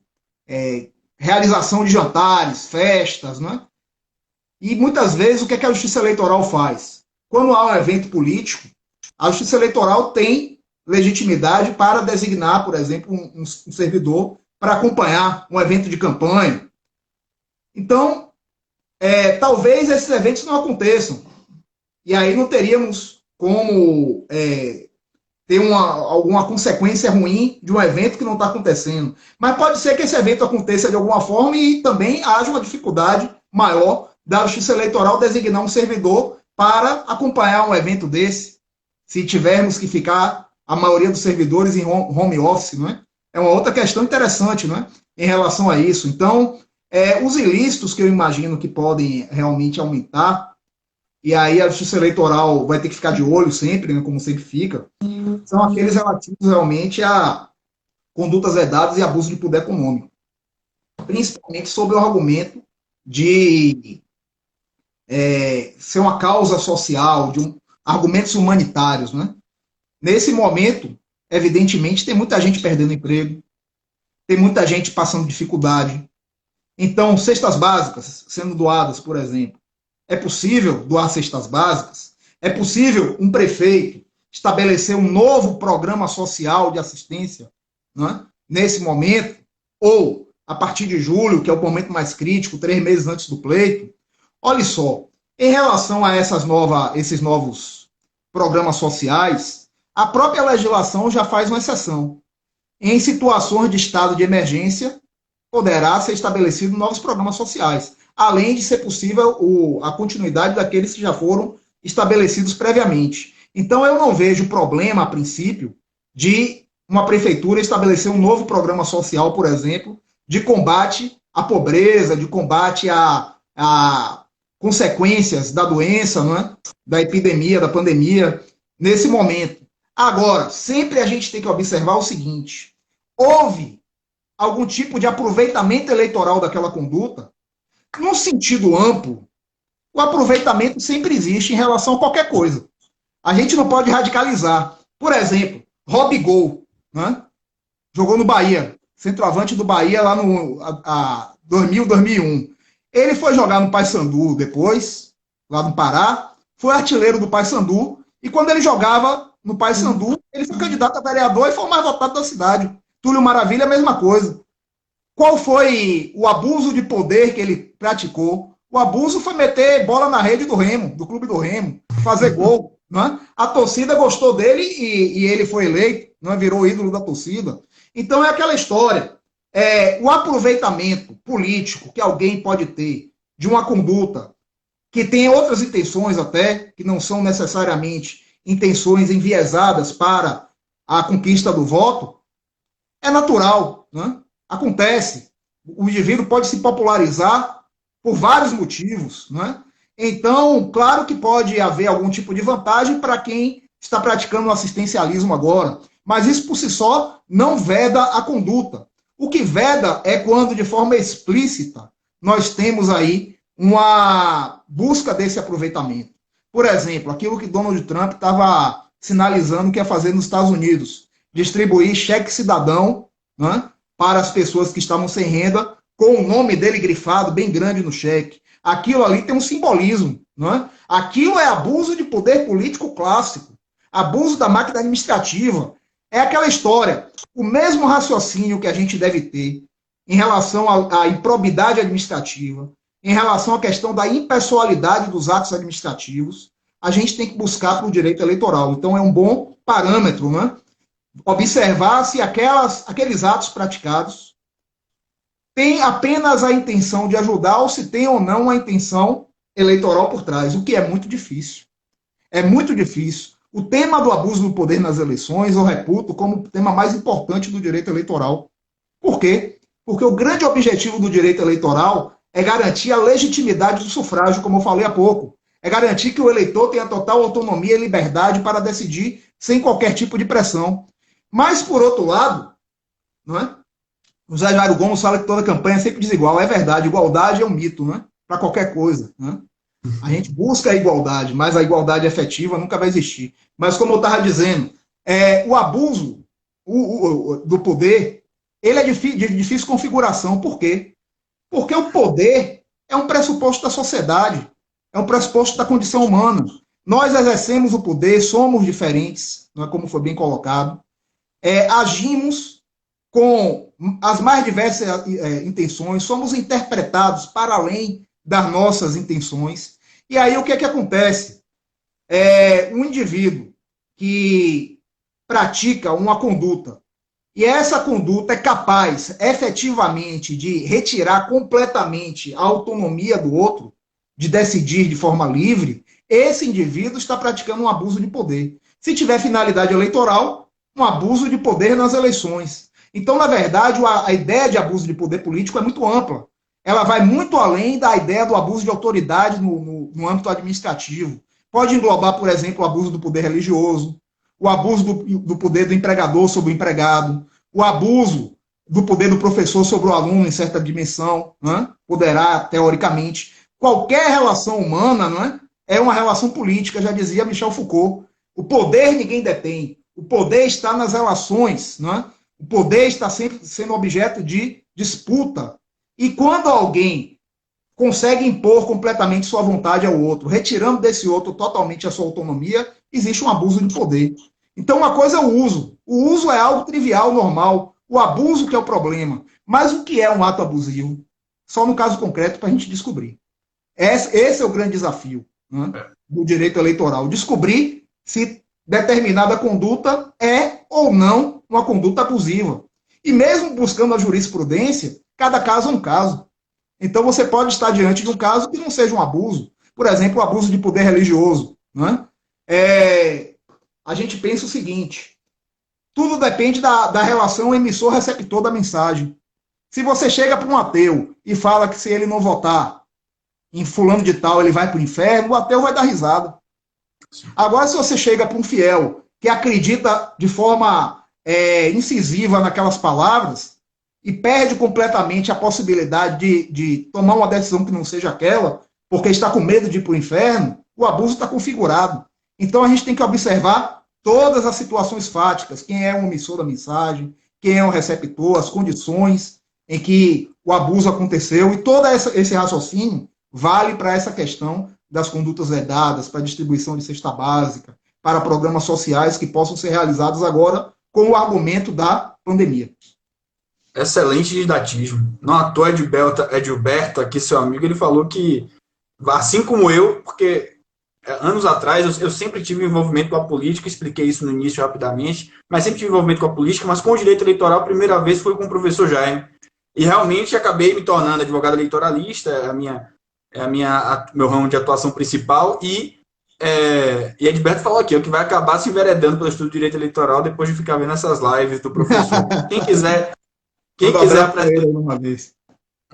realização de jantares, festas, né? E muitas vezes o que a Justiça Eleitoral faz? Quando há um evento político, a Justiça Eleitoral tem legitimidade para designar, por exemplo, um servidor para acompanhar um evento de campanha. Então, talvez esses eventos não aconteçam. E aí não teríamos como ter alguma consequência ruim de um evento que não está acontecendo. Mas pode ser que esse evento aconteça de alguma forma e também haja uma dificuldade maior da Justiça Eleitoral designar um servidor para acompanhar um evento desse, se tivermos que ficar a maioria dos servidores em home office, não é? É uma outra questão interessante, não é? Em relação a isso. Então, os ilícitos que eu imagino que podem realmente aumentar, e aí a Justiça Eleitoral vai ter que ficar de olho sempre, né, como sempre fica, são aqueles relativos realmente a condutas vedadas e abuso de poder econômico. Principalmente sob o argumento de ser uma causa social, de argumentos humanitários, né? Nesse momento, evidentemente, tem muita gente perdendo emprego, tem muita gente passando dificuldade. Então, cestas básicas sendo doadas, por exemplo. É possível doar cestas básicas? É possível um prefeito estabelecer um novo programa social de assistência, né, nesse momento? Ou, a partir de julho, que é o momento mais crítico, 3 meses antes do pleito? Olha só, em relação a esses novos programas sociais, a própria legislação já faz uma exceção. Em situações de estado de emergência, poderá ser estabelecido novos programas sociais, além de ser possível a continuidade daqueles que já foram estabelecidos previamente. Então, eu não vejo problema, a princípio, de uma prefeitura estabelecer um novo programa social, por exemplo, de combate à pobreza, de combate a consequências da doença, não é? Da epidemia, da pandemia, nesse momento. Agora, sempre a gente tem que observar o seguinte: houve algum tipo de aproveitamento eleitoral daquela conduta? Num sentido amplo, o aproveitamento sempre existe em relação a qualquer coisa. A gente não pode radicalizar. Por exemplo, Robigol, né? Jogou no Bahia, centroavante do Bahia lá no 2000, 2001. Ele foi jogar no Paysandu depois, lá no Pará, foi artilheiro do Paysandu, e quando ele jogava no Paysandu, ele foi candidato a vereador e foi o mais votado da cidade. Túlio Maravilha, a mesma coisa. Qual foi o abuso de poder que ele praticou? O abuso foi meter bola na rede do Remo, do clube do Remo, fazer gol. Né? A torcida gostou dele e ele foi eleito, né? Virou ídolo da torcida. Então é aquela história. O aproveitamento político que alguém pode ter de uma conduta que tem outras intenções até, que não são necessariamente intenções enviesadas para a conquista do voto, é natural, né? Acontece. O indivíduo pode se popularizar por vários motivos, né? Então, claro que pode haver algum tipo de vantagem para quem está praticando o assistencialismo agora, mas isso por si só não veda a conduta. O que veda é quando, de forma explícita, nós temos aí uma busca desse aproveitamento. Por exemplo, aquilo que Donald Trump estava sinalizando que ia fazer nos Estados Unidos, distribuir cheque cidadão, né, para as pessoas que estavam sem renda, com o nome dele grifado bem grande no cheque. Aquilo ali tem um simbolismo, não é? Aquilo é abuso de poder político clássico, abuso da máquina administrativa. É aquela história, o mesmo raciocínio que a gente deve ter em relação à improbidade administrativa, em relação à questão da impessoalidade dos atos administrativos, a gente tem que buscar para o direito eleitoral. Então é um bom parâmetro, né? Observar se aqueles atos praticados têm apenas a intenção de ajudar ou se tem ou não a intenção eleitoral por trás, o que é muito difícil. É muito difícil. O tema do abuso do poder nas eleições eu reputo como o tema mais importante do direito eleitoral. Por quê? Porque o grande objetivo do direito eleitoral é garantir a legitimidade do sufrágio, como eu falei há pouco. É garantir que o eleitor tenha total autonomia e liberdade para decidir sem qualquer tipo de pressão. Mas, por outro lado, não é? O Zé Jairo Gomes fala que toda campanha é sempre desigual. É verdade, igualdade é um mito, né? Para qualquer coisa. Né? A gente busca a igualdade, mas a igualdade efetiva nunca vai existir. Mas, como eu estava dizendo, o abuso do poder, ele é de difícil configuração. Por quê? Porque o poder é um pressuposto da sociedade, é um pressuposto da condição humana. Nós exercemos o poder, somos diferentes, não é como foi bem colocado, agimos com as mais diversas intenções, somos interpretados para além das nossas intenções. E aí o que é que acontece? Um indivíduo que pratica uma conduta e essa conduta é capaz efetivamente de retirar completamente a autonomia do outro, de decidir de forma livre, esse indivíduo está praticando um abuso de poder. Se tiver finalidade eleitoral, um abuso de poder nas eleições. Então, na verdade, a ideia de abuso de poder político é muito ampla. Ela vai muito além da ideia do abuso de autoridade no âmbito administrativo. Pode englobar, por exemplo, o abuso do poder religioso, o abuso do poder do empregador sobre o empregado, o abuso do poder do professor sobre o aluno em certa dimensão, né? Poderá, teoricamente. Qualquer relação humana, não é uma relação política, já dizia Michel Foucault. O poder ninguém detém. O poder está nas relações, não é? O poder está sempre sendo objeto de disputa. E quando alguém consegue impor completamente sua vontade ao outro, retirando desse outro totalmente a sua autonomia, existe um abuso de poder. Então, uma coisa é o uso. O uso é algo trivial, normal. O abuso que é o problema. Mas o que é um ato abusivo? Só no caso concreto para a gente descobrir. Esse é o grande desafio, né, do direito eleitoral. Descobrir se determinada conduta é ou não uma conduta abusiva. E mesmo buscando a jurisprudência, cada caso é um caso. Então você pode estar diante de um caso que não seja um abuso. Por exemplo, o abuso de poder religioso. Né? A gente pensa o seguinte, tudo depende da relação emissor-receptor da mensagem. Se você chega para um ateu e fala que se ele não votar em fulano de tal, ele vai para o inferno, o ateu vai dar risada. Agora, se você chega para um fiel que acredita de forma incisiva naquelas palavras e perde completamente a possibilidade de tomar uma decisão que não seja aquela, porque está com medo de ir para o inferno, o abuso está configurado. Então, a gente tem que observar todas as situações fáticas, quem é o emissor da mensagem, quem é o receptor, as condições em que o abuso aconteceu, e todo esse raciocínio vale para essa questão das condutas vedadas, para a distribuição de cesta básica, para programas sociais que possam ser realizados agora com o argumento da pandemia. Excelente didatismo. Não à toa, Edilberto, aqui seu amigo, ele falou que, assim como eu, porque anos atrás eu sempre tive envolvimento com a política, expliquei isso no início rapidamente, mas sempre tive envolvimento com a política, mas com o direito eleitoral, a primeira vez foi com o professor Jaime. E realmente acabei me tornando advogado eleitoralista, meu ramo de atuação principal, e Edilberto falou aqui, o que vai acabar se enveredando pelo estudo de direito eleitoral depois de ficar vendo essas lives do professor. Quem quiser aprender,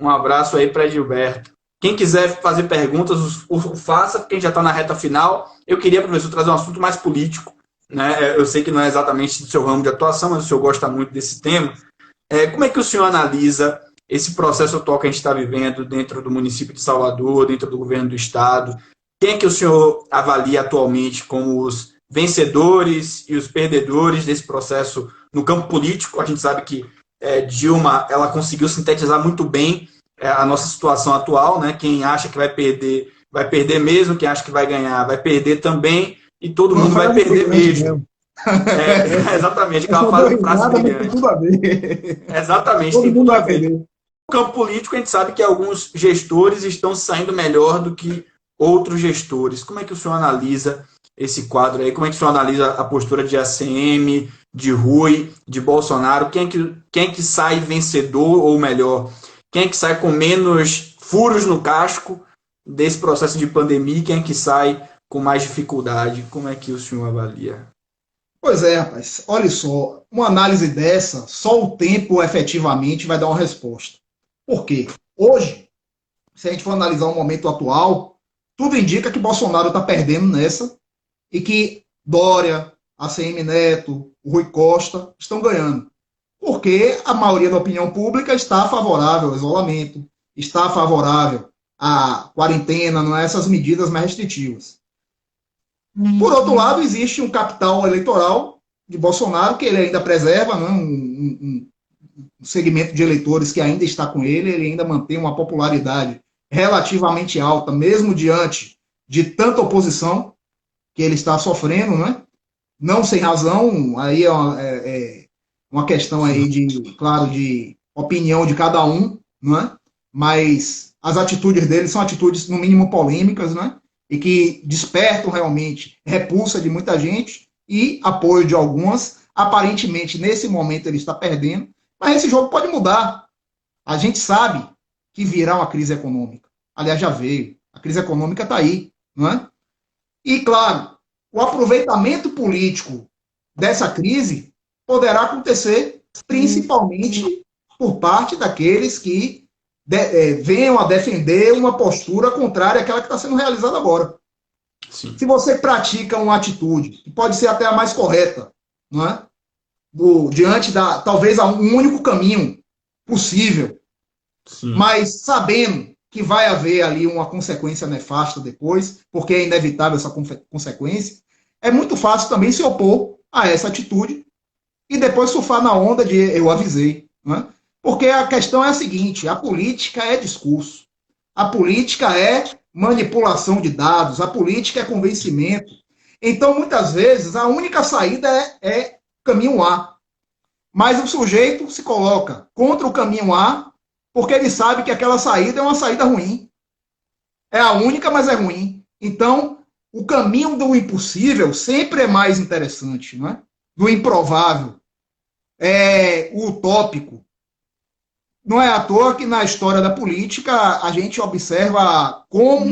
Um abraço aí para Gilberto. Quem quiser fazer perguntas, faça, quem já está na reta final. Eu queria, professor, trazer um assunto mais político, né? Eu sei que não é exatamente do seu ramo de atuação, mas o senhor gosta muito desse tema. Como é que o senhor analisa esse processo atual que a gente está vivendo dentro do município de Salvador, dentro do governo do estado? Quem é que o senhor avalia atualmente como os vencedores e os perdedores desse processo no campo político? A gente sabe que Dilma, ela conseguiu sintetizar muito bem a nossa situação atual, né? Quem acha que vai perder mesmo, quem acha que vai ganhar, vai perder também, e todo mundo vai perder mesmo. Exatamente, aquela frase brilhante. Tudo a ver. Exatamente, Todo tem mundo tudo a vai ver. perder. No campo político, a gente sabe que alguns gestores estão saindo melhor do que outros gestores. Como é que o senhor analisa esse quadro aí? Como é que o senhor analisa a postura de ACM, de Rui, de Bolsonaro? Quem é que sai vencedor, ou melhor, quem é que sai com menos furos no casco desse processo de pandemia e quem é que sai com mais dificuldade? Como é que o senhor avalia? Pois é, rapaz. Olha só, uma análise dessa, só o tempo efetivamente vai dar uma resposta. Por quê? Hoje, se a gente for analisar o momento atual, tudo indica que Bolsonaro está perdendo nessa e que Dória, ACM Neto, Rui Costa estão ganhando. Porque a maioria da opinião pública está favorável ao isolamento, está favorável à quarentena, não é essas medidas mais restritivas. Por outro lado, existe um capital eleitoral de Bolsonaro que ele ainda preserva, né, um segmento de eleitores que ainda está com ele ainda mantém uma popularidade relativamente alta, mesmo diante de tanta oposição que ele está sofrendo, né? Não sem razão, aí é uma questão aí de, claro, de opinião de cada um, né? Mas as atitudes dele são atitudes, no mínimo, polêmicas, né? E que despertam realmente repulsa de muita gente e apoio de algumas. Aparentemente, nesse momento, ele está perdendo, mas esse jogo pode mudar. A gente sabe que virá uma crise econômica. Aliás, já veio. A crise econômica está aí, não é? E, claro, o aproveitamento político dessa crise poderá acontecer principalmente por parte daqueles que venham a defender uma postura contrária àquela que está sendo realizada agora. Sim. Se você pratica uma atitude, que pode ser até a mais correta, não é? Diante da, talvez, um único caminho possível, sim, mas sabendo que vai haver ali uma consequência nefasta depois, porque é inevitável essa consequência, é muito fácil também se opor a essa atitude e depois surfar na onda de eu avisei, não é? Porque a questão é a seguinte, a política é discurso, a política é manipulação de dados, a política é convencimento. Então, muitas vezes, a única saída é caminho A. Mas o sujeito se coloca contra o caminho A porque ele sabe que aquela saída é uma saída ruim. É a única, mas é ruim. Então, o caminho do impossível sempre é mais interessante, não é? Do improvável. O utópico. Não é à toa que na história da política a gente observa como,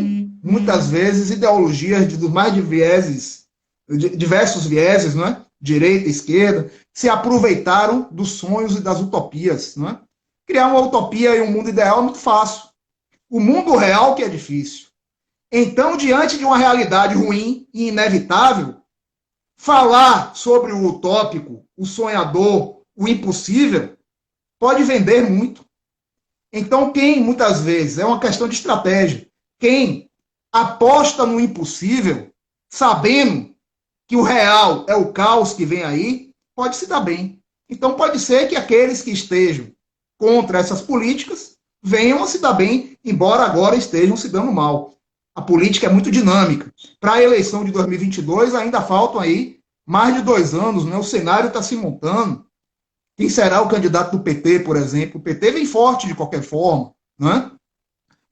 muitas vezes, ideologias dos mais diversos vieses, não é? Direita, esquerda, se aproveitaram dos sonhos e das utopias. Não é? Criar uma utopia e um mundo ideal é muito fácil. O mundo real que é difícil. Então, diante de uma realidade ruim e inevitável, falar sobre o utópico, o sonhador, o impossível, pode vender muito. Então, quem, muitas vezes, é uma questão de estratégia, quem aposta no impossível, sabendo que o real é o caos que vem aí, pode se dar bem. Então, pode ser que aqueles que estejam contra essas políticas venham a se dar bem, embora agora estejam se dando mal. A política é muito dinâmica. Para a eleição de 2022, ainda faltam aí mais de 2 anos, né? O cenário está se montando. Quem será o candidato do PT, por exemplo? O PT vem forte de qualquer forma, né?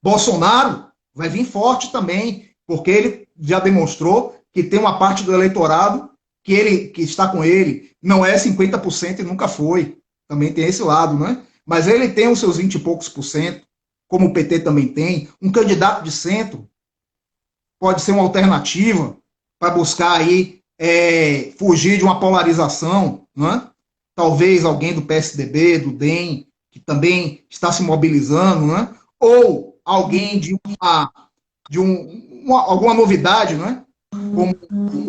Bolsonaro vai vir forte também, porque ele já demonstrou que tem uma parte do eleitorado que está com ele, não é 50% e nunca foi. Também tem esse lado, né? Mas ele tem os seus 20 e poucos por cento, como o PT também tem. Um candidato de centro pode ser uma alternativa para buscar aí fugir de uma polarização, né? Talvez alguém do PSDB, do DEM, que também está se mobilizando, né? Ou alguém alguma novidade, né? Como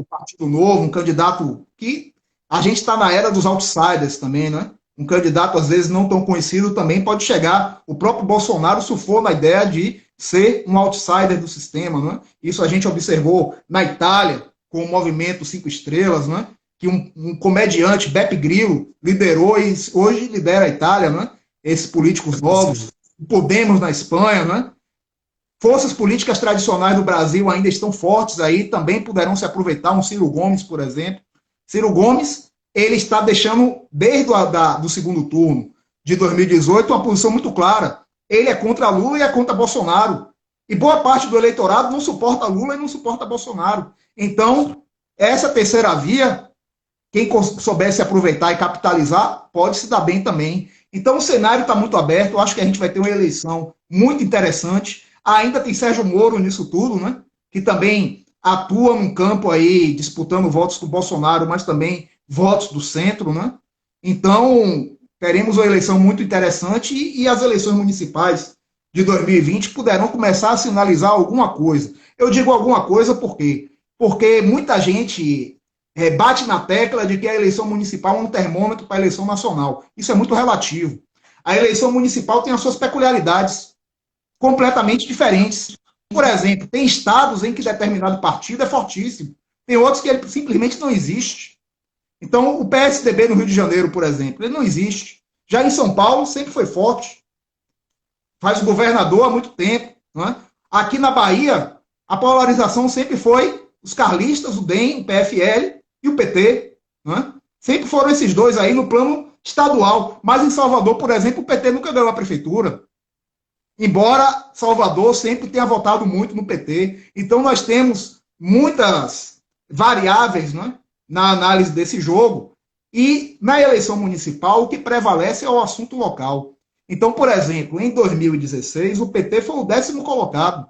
o Partido Novo, um candidato que a gente está na era dos outsiders também, né? Um candidato, às vezes, não tão conhecido também pode chegar. O próprio Bolsonaro surfou na ideia de ser um outsider do sistema, né? Isso a gente observou na Itália, com o movimento Cinco Estrelas, né? Que um comediante, Beppe Grillo, liderou e hoje lidera a Itália, né? Esses políticos novos. Podemos na Espanha, né? Forças políticas tradicionais do Brasil ainda estão fortes aí, também poderão se aproveitar. Um Ciro Gomes, por exemplo. Ciro Gomes, ele está deixando, desde do segundo turno de 2018, uma posição muito clara. Ele é contra Lula e é contra Bolsonaro. E boa parte do eleitorado não suporta Lula e não suporta Bolsonaro. Então, essa terceira via, quem soubesse aproveitar e capitalizar, pode se dar bem também. Então, o cenário está muito aberto. Eu acho que a gente vai ter uma eleição muito interessante. Ainda tem Sérgio Moro nisso tudo, né? Que também atua num campo aí, disputando votos com o Bolsonaro, mas também votos do centro, né? Então, teremos uma eleição muito interessante e as eleições municipais de 2020 poderão começar a sinalizar alguma coisa. Eu digo alguma coisa por quê? Porque muita gente bate na tecla de que a eleição municipal é um termômetro para a eleição nacional. Isso é muito relativo. A eleição municipal tem as suas peculiaridades completamente diferentes. Por exemplo, tem estados em que determinado partido é fortíssimo. Tem outros que ele simplesmente não existe. Então, o PSDB no Rio de Janeiro, por exemplo, ele não existe. Já em São Paulo, sempre foi forte. Faz governador há muito tempo. Não é? Aqui na Bahia, a polarização sempre foi os carlistas, o DEM, o PFL e o PT. Não é? Sempre foram esses dois aí no plano estadual. Mas em Salvador, por exemplo, o PT nunca ganhou a prefeitura. Embora Salvador sempre tenha votado muito no PT. Então, nós temos muitas variáveis, né, na análise desse jogo. E na eleição municipal, o que prevalece é o assunto local. Então, por exemplo, em 2016, o PT foi o 10º colocado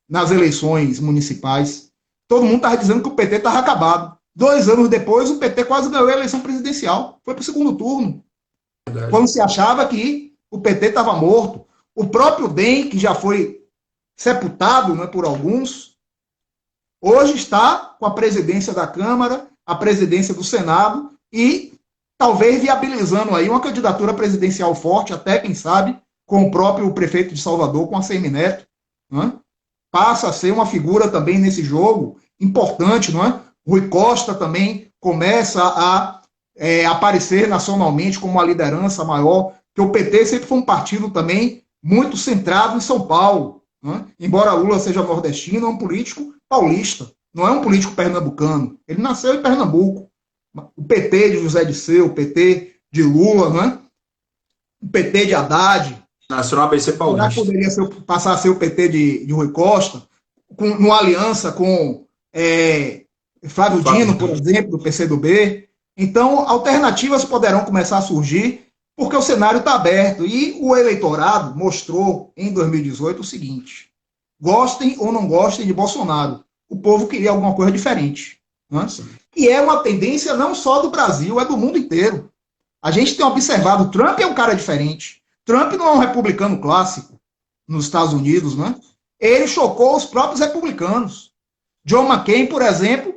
nas eleições municipais. Todo mundo estava dizendo que o PT estava acabado. 2 anos depois, o PT quase ganhou a eleição presidencial. Foi para o segundo turno. Verdade. Quando se achava que o PT estava morto. O próprio DEM, que já foi sepultado, né, por alguns, hoje está com a presidência da Câmara, a presidência do Senado e talvez viabilizando aí uma candidatura presidencial forte, até quem sabe, com o próprio prefeito de Salvador, com a Semineto, né? Passa a ser uma figura também nesse jogo importante, não é? Rui Costa também começa a aparecer nacionalmente como uma liderança maior, que o PT sempre foi um partido também muito centrado em São Paulo. Né? Embora Lula seja nordestino, é um político paulista, não é um político pernambucano. Ele nasceu em Pernambuco. O PT de José Disseu, o PT de Lula, né? O PT de Haddad. Nasceu no ABC paulista. Poderia passar a ser o PT de Rui Costa, numa aliança com Flávio Dino, por exemplo, do PCdoB. Então, alternativas poderão começar a surgir porque o cenário está aberto. E o eleitorado mostrou em 2018 o seguinte: gostem ou não gostem de Bolsonaro, o povo queria alguma coisa diferente. Né? E é uma tendência não só do Brasil, é do mundo inteiro. A gente tem observado, Trump é um cara diferente. Trump não é um republicano clássico nos Estados Unidos, né? Ele chocou os próprios republicanos. John McCain, por exemplo,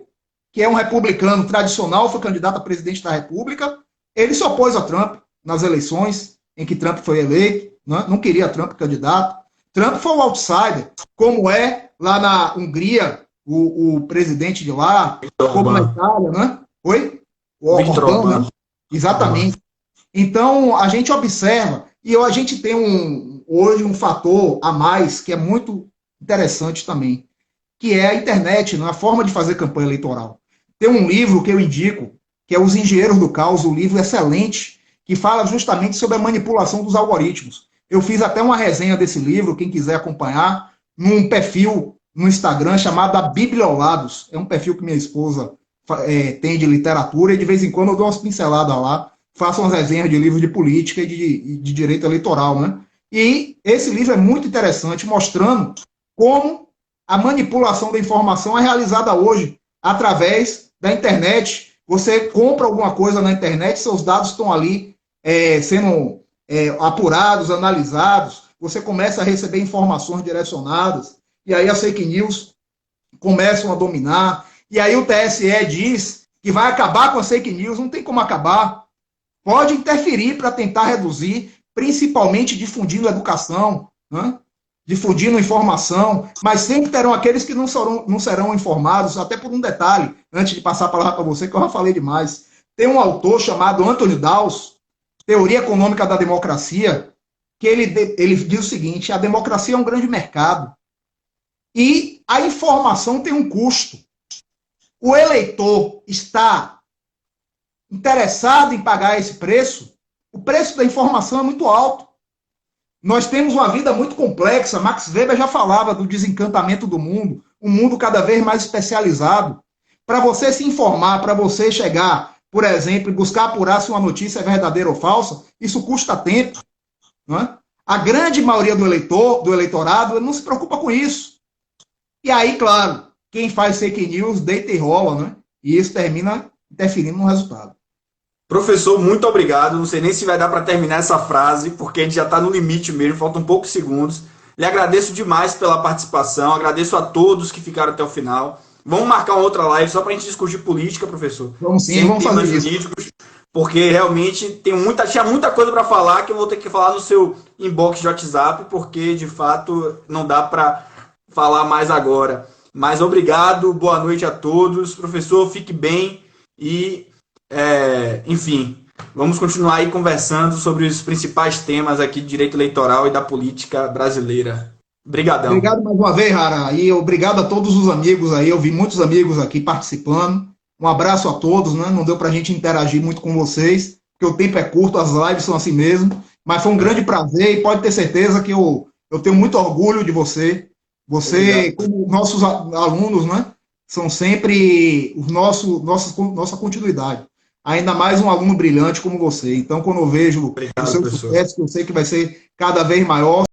que é um republicano tradicional, foi candidato a presidente da República, ele se opôs a Trump nas eleições em que Trump foi eleito, né? Não queria Trump candidato. Trump foi um outsider, como é lá na Hungria, o presidente de lá, como na Itália, né? Oi? O Orbán, né? Exatamente. Então, a gente observa, e a gente tem hoje um fator a mais que é muito interessante também, que é a internet, né? A forma de fazer campanha eleitoral. Tem um livro que eu indico, que é Os Engenheiros do Caos, um livro excelente, que fala justamente sobre a manipulação dos algoritmos. Eu fiz até uma resenha desse livro, quem quiser acompanhar, num perfil no Instagram chamado Bibliolados. É um perfil que minha esposa tem de literatura e de vez em quando eu dou umas pinceladas lá, faço umas resenhas de livros de política e de direito eleitoral, né? E esse livro é muito interessante, mostrando como a manipulação da informação é realizada hoje através da internet. Você compra alguma coisa na internet, seus dados estão ali sendo apurados, analisados, você começa a receber informações direcionadas, e aí as fake news começam a dominar, e aí o TSE diz que vai acabar com as fake news, não tem como acabar, pode interferir para tentar reduzir, principalmente difundindo educação, né? Difundindo informação, mas sempre terão aqueles que não serão informados, até por um detalhe, antes de passar a palavra para você, que eu já falei demais. Tem um autor chamado Anthony Dawes, Teoria Econômica da Democracia, que ele diz o seguinte: a democracia é um grande mercado e a informação tem um custo. O eleitor está interessado em pagar esse preço, o preço da informação é muito alto. Nós temos uma vida muito complexa. Max Weber já falava do desencantamento do mundo, um mundo cada vez mais especializado. Para você se informar, para você chegar, por exemplo, e buscar apurar se uma notícia é verdadeira ou falsa, isso custa tempo. Não é? A grande maioria do eleitorado, não se preocupa com isso. E aí, claro, quem faz fake news deita e rola, né? E isso termina interferindo no resultado. Professor, muito obrigado. Não sei nem se vai dar para terminar essa frase, porque a gente já está no limite mesmo, faltam poucos segundos. Lhe agradeço demais pela participação, agradeço a todos que ficaram até o final. Vamos marcar uma outra live só para a gente discutir política, professor. Vamos sim, vamos fazer jurídicos, porque realmente tinha muita coisa para falar que eu vou ter que falar no seu inbox de WhatsApp, porque de fato não dá para falar mais agora. Mas obrigado, boa noite a todos. Professor, fique bem e... enfim, vamos continuar aí conversando sobre os principais temas aqui de direito eleitoral e da política brasileira. Obrigadão. Obrigado mais uma vez, Rara, e obrigado a todos os amigos aí, eu vi muitos amigos aqui participando, um abraço a todos, né? Não deu pra gente interagir muito com vocês, porque o tempo é curto, as lives são assim mesmo, mas foi um grande prazer e pode ter certeza que eu tenho muito orgulho de você, como nossos alunos, né? São sempre nossa continuidade. Ainda mais um aluno brilhante como você. Então, quando eu vejo o seu sucesso, que eu sei que vai ser cada vez maior,